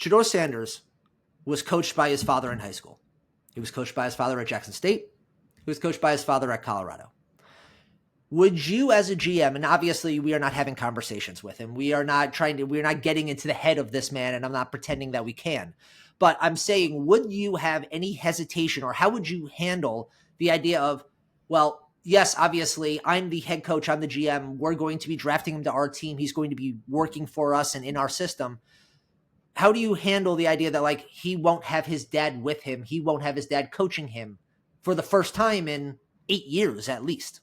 Shedeur Sanders was coached by his father in high school. He was coached by his father at Jackson State. He was coached by his father at Colorado. Would you as a GM, and obviously we are not having conversations with him. We're not getting into the head of this man, and I'm not pretending that we can. But I'm saying, would you have any hesitation, or how would you handle the idea of, well, yes, obviously I'm the head coach, I'm the GM. We're going to be drafting him to our team. He's going to be working for us and in our system. How do you handle the idea that, like, he won't have his dad with him? He won't have his dad coaching him for the first time in 8 years at least.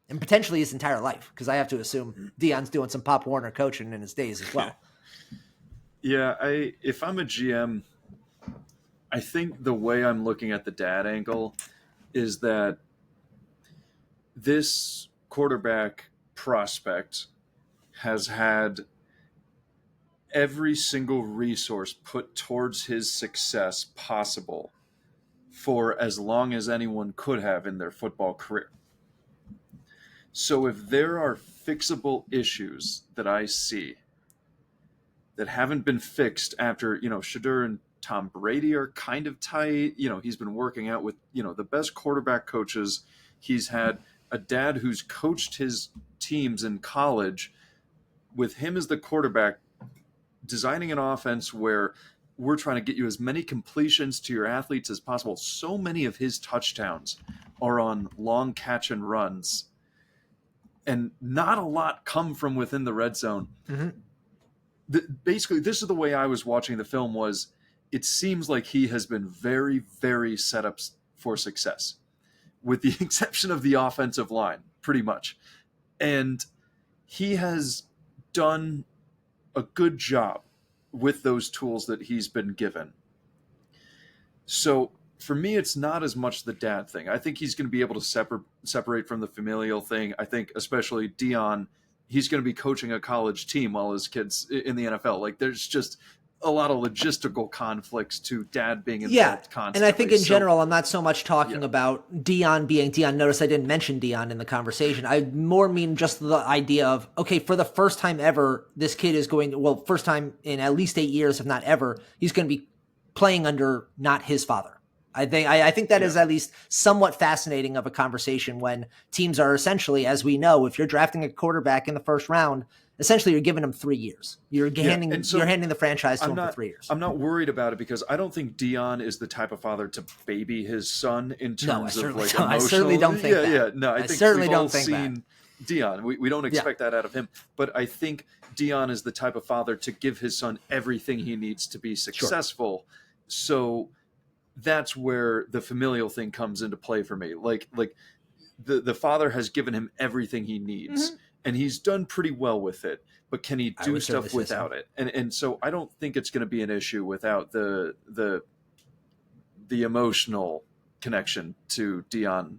And potentially his entire life, because I have to assume Deion's doing some Pop Warner coaching in his days as well. Yeah, if I'm a GM, I think the way I'm looking at the dad angle is that this quarterback prospect has had every single resource put towards his success possible for as long as anyone could have in their football career. So if there are fixable issues that I see that haven't been fixed after, Shedeur and Tom Brady are kind of tight, he's been working out with, the best quarterback coaches. He's had a dad who's coached his teams in college with him as the quarterback, designing an offense where we're trying to get you as many completions to your athletes as possible. So many of his touchdowns are on long catch and runs, and not a lot come from within the red zone. Mm-hmm. Basically, this is the way I was watching the film. Was it seems like he has been very, very set up for success, with the exception of the offensive line, pretty much. And he has done a good job with those tools that he's been given. So for me, it's not as much the dad thing. I think he's going to be able to separate from the familial thing. I think especially Deion, he's going to be coaching a college team while his kid's in the NFL. Like, there's just a lot of logistical conflicts to dad being involved constantly. And I think in general, I'm not so much talking about Deion being Deion. Notice I didn't mention Deion in the conversation. I more mean just the idea of, okay, for the first time ever, this kid is going to, first time in at least 8 years, if not ever, he's going to be playing under not his father. I think that is at least somewhat fascinating of a conversation when teams are essentially, as we know, if you're drafting a quarterback in the first round, essentially you're giving them 3 years. You're handing the franchise to him for 3 years. I'm not worried about it because I don't think Deion is the type of father to baby his son in terms of like emotional. I certainly don't think that. Yeah. No, I think certainly we've don't all think seen Deion. We don't expect that out of him. But I think Deion is the type of father to give his son everything he needs to be successful. Sure. So that's where the familial thing comes into play for me. Like the father has given him everything he needs, and he's done pretty well with it. But can he do stuff without it? And so I don't think it's going to be an issue without the emotional connection to Deion